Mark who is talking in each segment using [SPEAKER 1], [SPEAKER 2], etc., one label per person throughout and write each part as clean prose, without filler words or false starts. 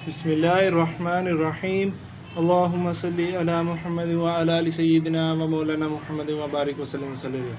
[SPEAKER 1] बिस्मिल्लाहिर्रहमानिर्रहीम। अल्लाहुम्मा सल्लि अला मुहम्मद व अला आलि सय्यिदिना व मौलाना मुहम्मद व बारिक वसल्लम वसल्लम।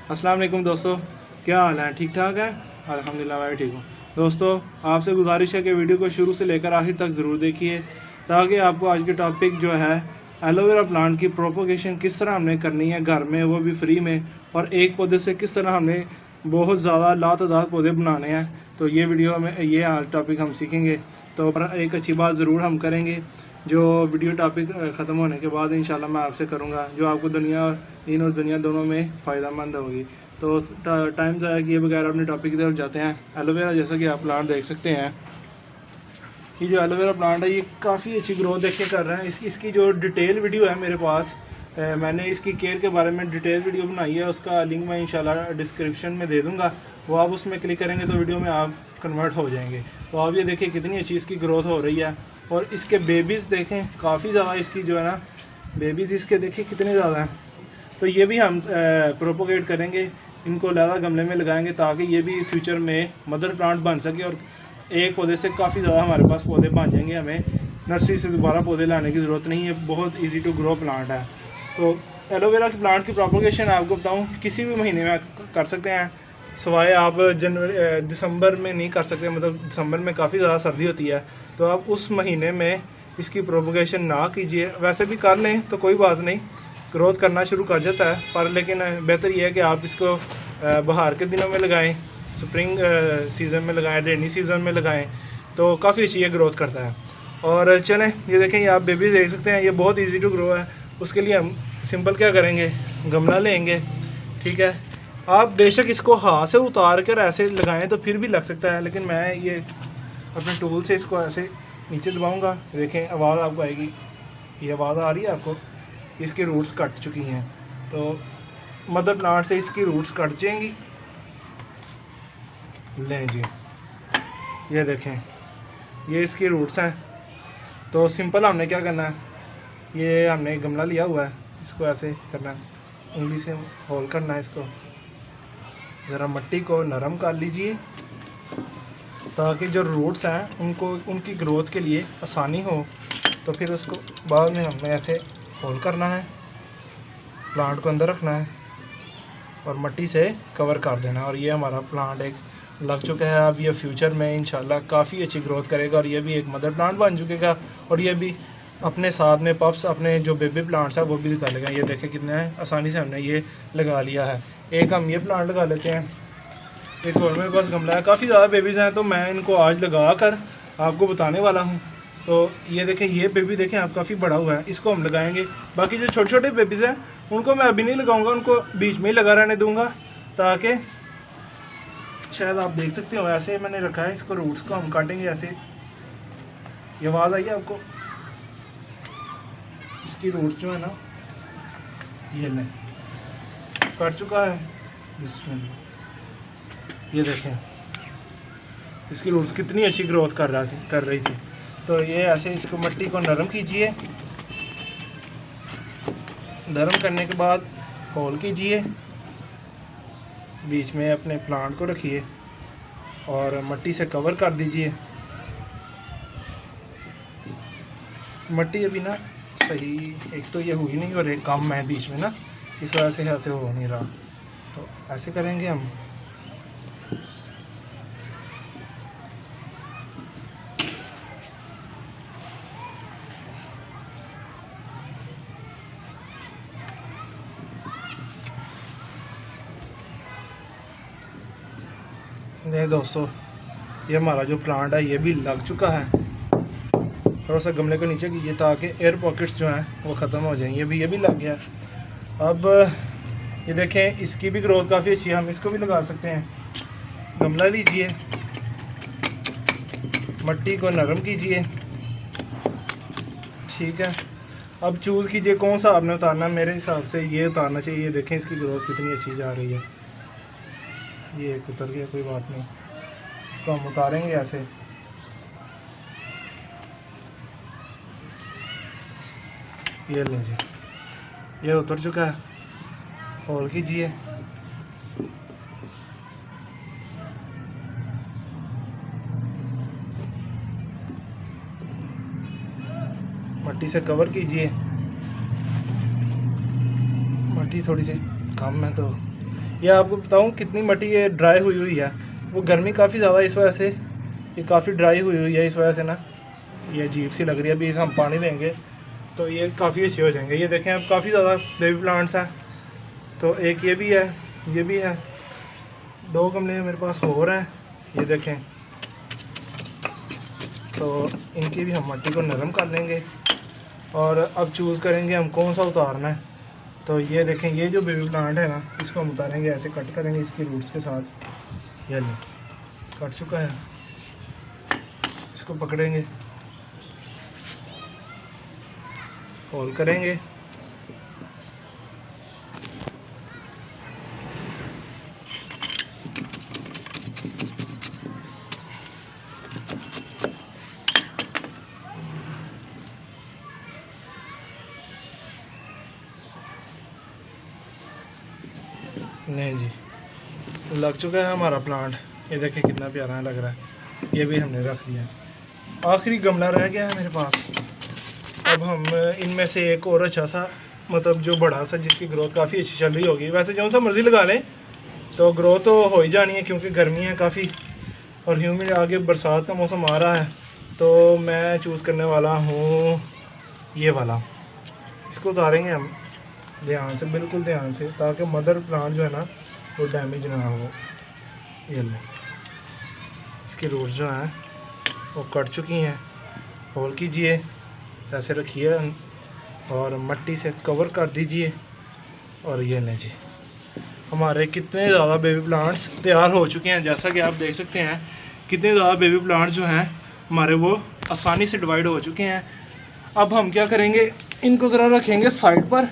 [SPEAKER 1] अस्सलाम वालेकुम दोस्तों, क्या हाल है? ठीक ठाक है? अल्हम्दुलिल्लाह मैं ठीक हूँ। दोस्तों, आपसे गुजारिश है कि वीडियो को शुरू से लेकर आखिर तक ज़रूर देखिए, ताकि आपको आज के टॉपिक जो है एलोवेरा प्लांट की प्रोपोगेशन किस तरह हमने करनी है घर में, वो भी फ्री में, और एक पौधे से किस तरह हमने बहुत ज़्यादा लातादाद पौधे बनाने हैं, तो ये वीडियो में ये टॉपिक हम सीखेंगे। तो एक अच्छी बात ज़रूर हम करेंगे, जो वीडियो टॉपिक ख़त्म होने के बाद इंशाल्लाह मैं आपसे करूँगा, जो आपको दीन और दुनिया दोनों में फ़ायदेमंद होगी। तो टाइम ज़ाया किए बगैर अपने टॉपिक की तरफ जाते हैं। एलोवेरा, जैसा कि आप प्लांट देख सकते हैं, ये जो एलोवेरा प्लांट है ये काफ़ी अच्छी ग्रोथ देखिए कर रहे हैं। इसकी जो डिटेल वीडियो है मेरे पास, मैंने इसकी केयर के बारे में डिटेल वीडियो बनाई है, उसका लिंक मैं इंशाल्लाह डिस्क्रिप्शन में दे दूँगा। वो आप उसमें क्लिक करेंगे तो वीडियो में आप कन्वर्ट हो जाएंगे। तो आप ये देखिए कितनी अच्छी इसकी ग्रोथ हो रही है, और इसके बेबीज़ देखें काफ़ी ज़्यादा, इसकी जो है ना बेबीज़ इसके देखिए कितने ज़्यादा हैं। तो ये भी हम प्रोपोगेट करेंगे, इनको ज़्यादा गमले में लगाएंगे ताकि ये भी फ्यूचर में मदर प्लांट बन सके, और एक पौधे से काफ़ी ज़्यादा हमारे पास पौधे बन जाएंगे। हमें नर्सरी से दोबारा पौधे लाने की ज़रूरत नहीं है, बहुत इजी टू ग्रो प्लांट है। तो एलोवेरा के प्लांट की प्रोपोगेशन आपको बताऊं, किसी भी महीने में कर सकते हैं, सिवाय आप दिसंबर में नहीं कर सकते। मतलब दिसंबर में काफ़ी ज़्यादा सर्दी होती है, तो आप उस महीने में इसकी प्रोपोगेशन ना कीजिए। वैसे भी कर लें तो कोई बात नहीं, ग्रोथ करना शुरू कर जाता है, पर लेकिन बेहतर यह है कि आप इसको बाहर के दिनों में लगाएं, स्प्रिंग सीज़न में लगाएं, रेनी सीज़न में लगाएं, तो काफ़ी अच्छी ये ग्रोथ करता है। और चलें, ये देखें, ये आप बेबी देख सकते हैं, ये बहुत इजी टू ग्रो है। उसके लिए हम सिंपल क्या करेंगे, गमला लेंगे, ठीक है। आप बेशक इसको हाथ से उतार कर ऐसे लगाएं तो फिर भी लग सकता है, लेकिन मैं ये अपने टूल से इसको ऐसे नीचे दबाऊंगा। देखें, आवाज़ आपको आएगी, ये आवाज़ आ रही है आपको, इसकी रूट्स कट चुकी हैं, तो मदर प्लांट से इसकी रूट्स कट जाएंगी। लें जी, ये देखें, ये इसकी रूट्स हैं। तो सिंपल हमने क्या करना है, ये हमने गमला लिया हुआ है, इसको ऐसे करना है, उंगली से होल करना है, इसको ज़रा मट्टी को नरम कर लीजिए ताकि जो रूट्स हैं उनको उनकी ग्रोथ के लिए आसानी हो। तो फिर उसको बाद में हमें ऐसे होल करना है, प्लांट को अंदर रखना है और मट्टी से कवर कर देना है, और ये हमारा प्लांट एक लग चुका है। अब ये फ्यूचर में इंशाल्लाह काफ़ी अच्छी ग्रोथ करेगा, और ये भी एक मदर प्लांट बन चुकेगा, और ये भी अपने साथ में पप्स, अपने जो बेबी प्लांट्स हैं वो भी लगा लेगा। ये देखें कितना है आसानी से हमने ये लगा लिया है। एक हम ये प्लांट लगा लेते हैं, एक और मेरे पास गमला है, काफ़ी ज़्यादा बेबीज़ हैं, तो मैं इनको आज लगा कर आपको बताने वाला हूँ। तो ये देखें, ये बेबी देखें आप काफ़ी बड़ा हुआ है, इसको हम लगाएंगे। बाकी जो छोटे छोटे बेबीज़ हैं उनको मैं अभी नहीं लगाऊंगा, उनको बीच में ही लगा रहने दूंगा, ताकि शायद आप देख सकते हो ऐसे मैंने रखा है। इसको रूट्स को हम काटेंगे ऐसे। ये आवाज़ आई है आपको, इसकी रूट्स जो है ना, ये नहीं कट चुका है इसमें, ये देखें इसकी रूट्स कितनी अच्छी ग्रोथ कर रही थी। तो ये ऐसे इसको मट्टी को नरम कीजिए, नरम करने के बाद होल कीजिए, बीच में अपने प्लांट को रखिए और मट्टी से कवर कर दीजिए। मट्टी अभी ना सही, एक तो ये हुई नहीं और एक कम है बीच में ना, इस वजह से ऐसे हो नहीं रहा। तो ऐसे करेंगे हम, नहीं दोस्तों, ये हमारा जो प्लांट है ये भी लग चुका है। थोड़ा सा गमले को नीचे कीजिए ताकि एयर पॉकेट्स जो हैं वो ख़त्म हो जाएंगे। ये भी लग गया। अब ये देखें, इसकी भी ग्रोथ काफ़ी अच्छी है, हम इसको भी लगा सकते हैं। गमला लीजिए, मट्टी को नरम कीजिए, ठीक है। अब चूज़ कीजिए कौन सा आपने उतारना है। मेरे हिसाब से ये उतारना चाहिए। देखें इसकी ग्रोथ कितनी अच्छी जा रही है। ये एक उतर गया, कोई बात नहीं, इसको हम उतारेंगे ऐसे। ये लीजिए, ये उतर चुका है, होल कीजिए, मट्टी से कवर कीजिए। मट्टी थोड़ी सी कम है, तो ये आपको बताऊं कितनी मट्टी ये ड्राई हुई हुई है। वो गर्मी काफ़ी ज़्यादा इस वजह से ये काफ़ी ड्राई हुई हुई है, इस वजह से ना ये अजीब सी लग रही है। अभी हम पानी देंगे तो ये काफ़ी अच्छे हो जाएंगे। ये देखें अब काफ़ी ज़्यादा बेबी प्लांट्स हैं, तो एक ये भी है, ये भी है, 2 गमले मेरे पास और हैं, ये देखें। तो इनकी भी हम मट्टी को नरम कर लेंगे और अब चूज़ करेंगे हम कौन सा उतारना है। तो ये देखें, ये जो बेबी प्लांट है ना, इसको हम उतारेंगे, ऐसे कट करेंगे इसकी रूट्स के साथ। ये नहीं कट चुका है, इसको पकड़ेंगे, होल करेंगे, नहीं जी लग चुका है हमारा प्लांट। ये देखें कितना प्यारा लग रहा है। ये भी हमने रख दिया। आखिरी गमला रह गया है मेरे पास। अब हम इनमें से एक और अच्छा सा, मतलब जो बड़ा सा, जिसकी ग्रोथ काफ़ी अच्छी चल रही होगी, वैसे जो सा मर्ज़ी लगा लें तो ग्रोथ तो हो ही जानी है, क्योंकि गर्मी है काफ़ी और ह्यूमिड, आगे बरसात का मौसम आ रहा है। तो मैं चूज़ करने वाला हूँ ये वाला। इसको उतारेंगे हम ध्यान से, बिल्कुल ध्यान से, ताकि मदर प्लांट जो है ना वो डैमेज ना हो। ये ले, इसकी रूट्स जो हैं वो कट चुकी हैं। होल कीजिए, ऐसे रखिए और मट्टी से कवर कर दीजिए। और ये लें जी, हमारे कितने ज़्यादा बेबी प्लांट्स तैयार हो चुके हैं। जैसा कि आप देख सकते हैं कितने ज़्यादा बेबी प्लांट्स जो हैं हमारे वो आसानी से डिवाइड हो चुके हैं। अब हम क्या करेंगे, इनको ज़रा रखेंगे साइड पर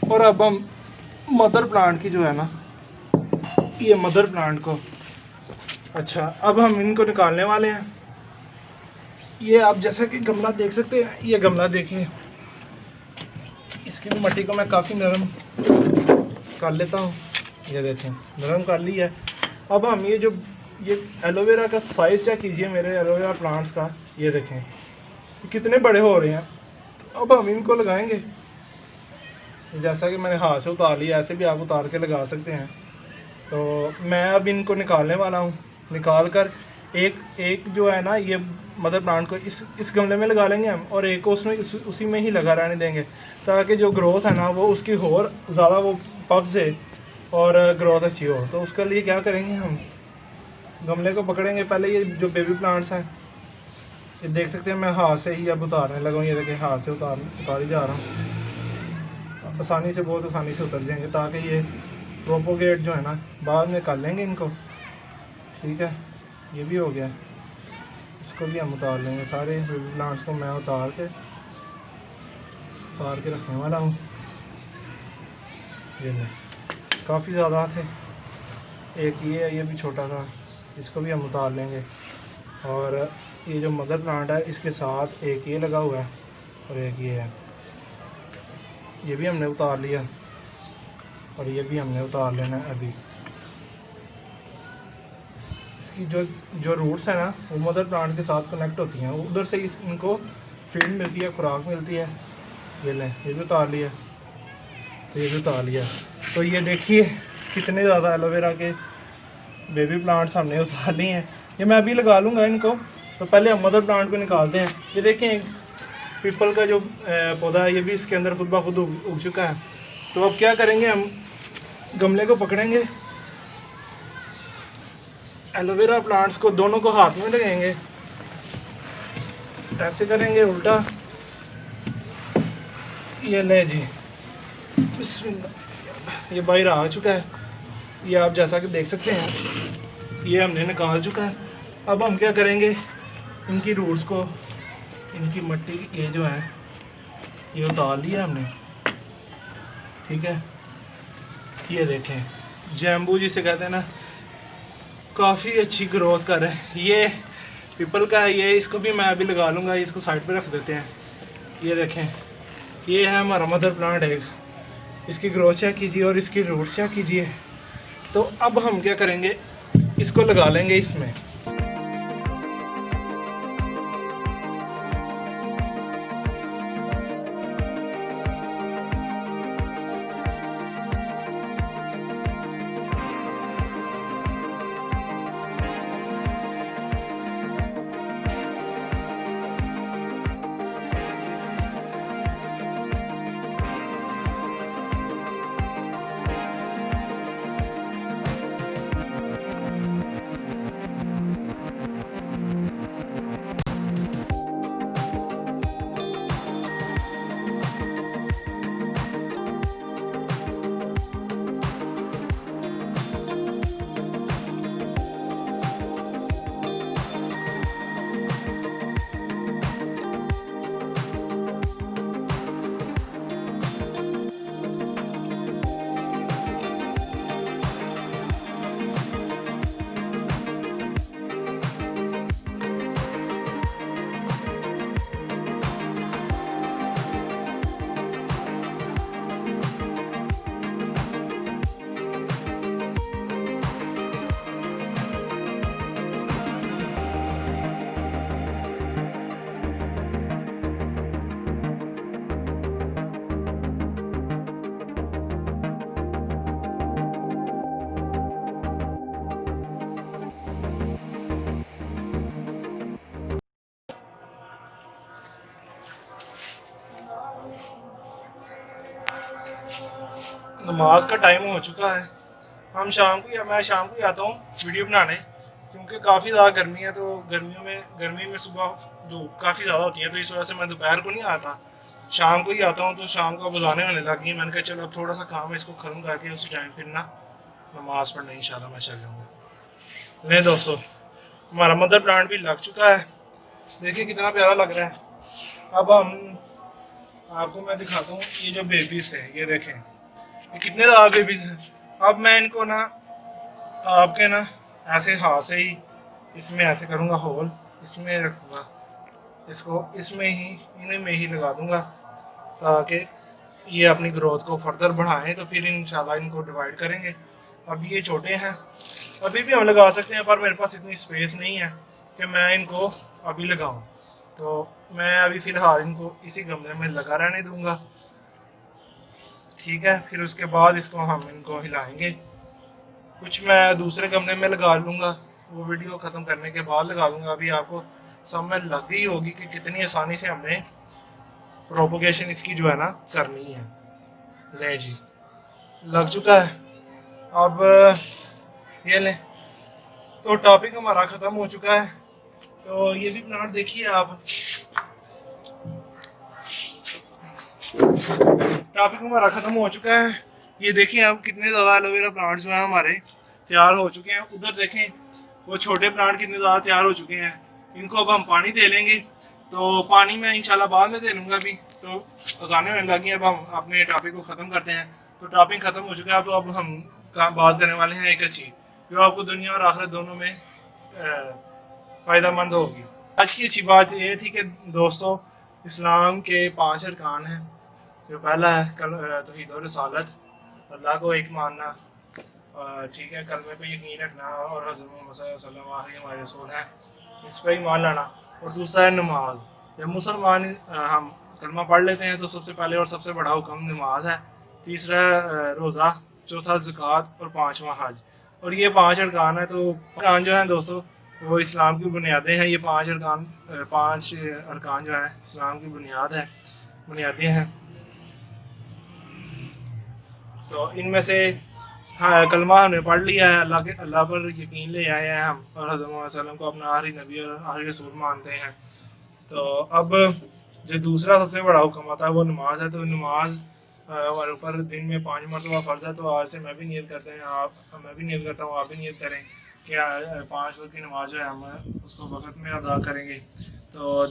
[SPEAKER 1] और अब हम मदर प्लांट की जो है ना, ये मदर प्लांट को, अच्छा अब हम इनको निकालने वाले हैं। ये आप जैसा कि गमला देख सकते हैं, ये गमला देखिए, इसकी भी मट्टी को मैं काफ़ी नरम कर लेता हूँ। ये देखें नरम कर ली है। अब हम ये एलोवेरा का साइज़ चेक कीजिए मेरे एलोवेरा प्लांट्स का। ये देखें कितने बड़े हो रहे हैं। अब हम इनको लगाएंगे, जैसा कि मैंने हाथ से उतार लिया, ऐसे भी आप उतार के लगा सकते हैं। तो मैं अब इनको निकालने वाला हूँ। निकाल कर एक जो है ना, ये मदर प्लांट को इस गमले में लगा लेंगे हम, और एक को उसमें उसी में ही लगा रहने देंगे, ताकि जो ग्रोथ है ना वो उसकी और ज़्यादा वो पब से और ग्रोथ अच्छी हो। तो उसके लिए क्या करेंगे, हम गमले को पकड़ेंगे। पहले ये जो बेबी प्लांट्स हैं, ये देख सकते हैं मैं हाथ से ही अब उतारने लगा हूँ। ये देखिए हाथ से उतारी जा रहा हूँ, आसानी से, बहुत आसानी से उतर जाएंगे, ताकि ये प्रोपोगेट जो है ना बाद में कर लेंगे इनको। ठीक है, ये भी हो गया, इसको भी हम उतार लेंगे। सारे बेबी प्लांट्स को मैं उतार के रखने वाला हूँ। ये नहीं काफ़ी ज़्यादा थे, एक ये भी छोटा था, इसको भी हम उतार लेंगे। और ये जो मदर प्लांट है इसके साथ एक ये लगा हुआ है और एक ये है, ये भी हमने उतार लिया और ये भी हमने उतार लेना है। अभी इसकी जो रूट्स है ना वो मदर प्लांट के साथ कनेक्ट होती हैं, उधर से इनको फीड मिलती है, खुराक मिलती है। ये लें, ये भी उतार लिया, तो ये भी उतार लिया। तो ये देखिए कितने ज़्यादा एलोवेरा के बेबी प्लांट्स हमने उतार लिए हैं। ये मैं अभी लगा लूँगा इनको। तो पहले हम मदर प्लांट को निकालते हैं। ये देखें पीपल का जो पौधा है, ये भी इसके अंदर खुद ब खुद उग चुका है। तो अब क्या करेंगे, हम गमले को पकड़ेंगे, एलोवेरा प्लांट्स को दोनों को हाथ में लगाएंगे, ऐसे करेंगे उल्टा। ये ले जी, ये बाहर आ चुका है, ये आप जैसा कि देख सकते हैं, ये हमने निकाल चुका है। अब हम क्या करेंगे, इनकी रूट्स को, इनकी मट्टी ये जो है ये उतार लिया हमने। ठीक है, ये देखें जैम्बू जिसे कहते हैं ना, काफ़ी अच्छी ग्रोथ कर रहे हैं। ये पीपल का है, ये इसको भी मैं अभी लगा लूँगा। इसको साइड पे रख देते हैं। ये देखें ये है हमारा मदर प्लांट एक, इसकी ग्रोथ चेक कीजिए और इसकी रूट्स चेक कीजिए। तो अब हम क्या करेंगे, इसको लगा लेंगे इसमें। नमाज का टाइम हो चुका है। हम शाम को या मैं शाम को ही आता हूँ वीडियो बनाने, क्योंकि काफ़ी ज़्यादा गर्मी है, तो गर्मी में सुबह धूप काफ़ी ज़्यादा होती है, तो इस वजह से मैं दोपहर को नहीं आता, शाम को ही आता हूँ। तो शाम को बुलाने होने लग गई, मैंने कहा चलो अब थोड़ा सा काम है, इसको ख़त्म करके उसी टाइम फिर ना नमाज पढ़ने इंशाल्लाह मैं चल जाऊँगा। नहीं दोस्तों, हमारा मदर प्लांट भी लग चुका है, देखिए कितना प्यारा लग रहा है। अब हम आपको मैं दिखाता हूँ ये जो बेबीज है, ये देखें ये कितने ज़्यादा बेबीज हैं। अब मैं इनको ना आपके ना ऐसे हाथ से ही इसमें ऐसे करूँगा होल, इसमें रखूँगा इसको, इसमें ही इन्हीं में ही लगा दूँगा, ताकि ये अपनी ग्रोथ को फर्दर बढ़ाएं, तो फिर इंशाल्लाह इनको डिवाइड करेंगे। अभी ये छोटे हैं, अभी भी हम लगा सकते हैं, पर मेरे पास इतनी स्पेस नहीं है कि मैं इनको अभी लगाऊं, तो मैं अभी फ़िलहाल इनको इसी गमले में लगा रहने दूंगा। ठीक है, फिर उसके बाद इसको हम इनको हिलाएंगे, कुछ मैं दूसरे गमले में लगा लूँगा, वो वीडियो ख़त्म करने के बाद लगा दूंगा। अभी आपको समझ लग गई होगी कि कितनी आसानी से हमने प्रोपोगेशन इसकी जो है ना करनी है। ले जी, लग चुका है। अब ये लें, तो टॉपिक हमारा ख़त्म हो चुका है। तो ये भी प्लांट देखिए आप, टॉपिक हमारा ख़त्म हो चुका है। ये देखिए आप कितने ज़्यादा एलोवेरा प्लांट्स जो हैं हमारे तैयार हो चुके हैं। उधर देखें वो छोटे प्लांट कितने ज़्यादा तैयार हो चुके हैं। इनको अब हम पानी दे लेंगे, तो पानी मैं इंशाल्लाह बाद में दे लूँगा अभी। तो अजानें होने लगी हैं, अब हम अपने टॉपिक को ख़त्म करते हैं। तो टॉपिक ख़त्म हो चुका है, तो अब हम काम बात करने वाले हैं एक चीज़ जो आपको दुनिया और आखिरत दोनों में फ़ायदेमंद होगी। आज की अच्छी बात ये थी कि दोस्तों, इस्लाम के 5 अरकान हैं। जो पहला है तौहीद और रिसालत, अल्लाह को एक मानना, ठीक है, कलमे पे यकीन रखना और हज़रत मोहम्मद सल्लल्लाहु अलैहि वसल्लम आखिरी हमारे रसूल हैं, इस पर ईमान लाना। और दूसरा है नमाज। जब मुसलमान हम कलमा पढ़ लेते हैं तो सबसे पहले और सबसे बड़ा हुक्म नमाज है। तीसरा रोज़ा, चौथा ज़कात और पाँचवा हज। और ये 5 अरकान है। तो अरकान जो हैं दोस्तों वो इस्लाम की बुनियादें हैं। ये 5 अरकान जो हैं इस्लाम की बुनियाद है, बुनियादें हैं। तो इनमें से हाँ, कलमा हमने पढ़ लिया है, अल्लाह पर यकीन ले आए हैं हम, और हज़रत मोहम्मद सल्लल्लाहु अलैहि वसल्लम को अपना आखिरी नबी और आखिरी रसूल मानते हैं। तो अब जो दूसरा सबसे बड़ा हुक्म आता है वो नमाज है। तो नमाज हमारे ऊपर दिन में 5 मरतबा फ़र्ज़ है। तो आज से मैं भी नियत करते हैं, मैं भी नियत करता हूँ, आप भी नियत करें कि 5 वक्त की नमाज जो है हम उसको वक़्त में अदा करेंगे। तो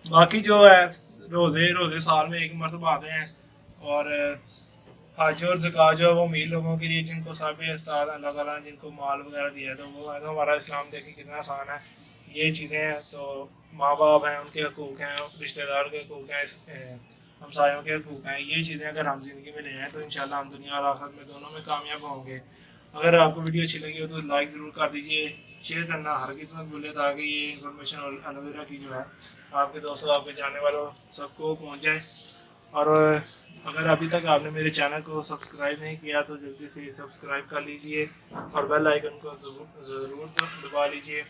[SPEAKER 1] बाकी जो है रोज़े साल में एक मरतबा आते हैं। और हज और ज़कात जो है वो अमीर लोगों के लिए, जिनको साहिब इस्ताद अल्लाह ताला ने जिनको माल वगैरह दिया है, तो वो है। तो हमारा इस्लाम देखिए कितना आसान है। ये चीज़ें हैं, तो माँ बाप हैं उनके हकूक़ हैं, रिश्तेदार के हकूक़ हैं, हमसायों के हकूक़ हैं। ये चीज़ें अगर हम ज़िंदगी में ले आएँ तो इंशाल्लाह हम दुनिया और आखिरत में दोनों में कामयाब होंगे। अगर आपको वीडियो अच्छी लगी हो तो लाइक ज़रूर कर दीजिए, शेयर करना हर किसी मत भूलिए, ताकि ये इन्फॉर्मेशन और एलोवेरा की जो है आपके दोस्तों, आपके जानने वालों सबको पहुँच जाए। और अगर अभी तक आपने मेरे चैनल को सब्सक्राइब नहीं किया तो जल्दी से सब्सक्राइब कर लीजिए और बेल आइकन को ज़रूर दबा लीजिए।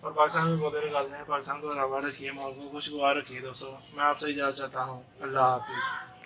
[SPEAKER 1] और पाकिस्तान में बहुत गाज़ी हैं, पाकिस्तान को आबाद रखिए, माहौल को खुशगवार रखिए। दोस्तों मैं आपसे इजाज़त चाहता हूँ। अल्लाह हाफिज़।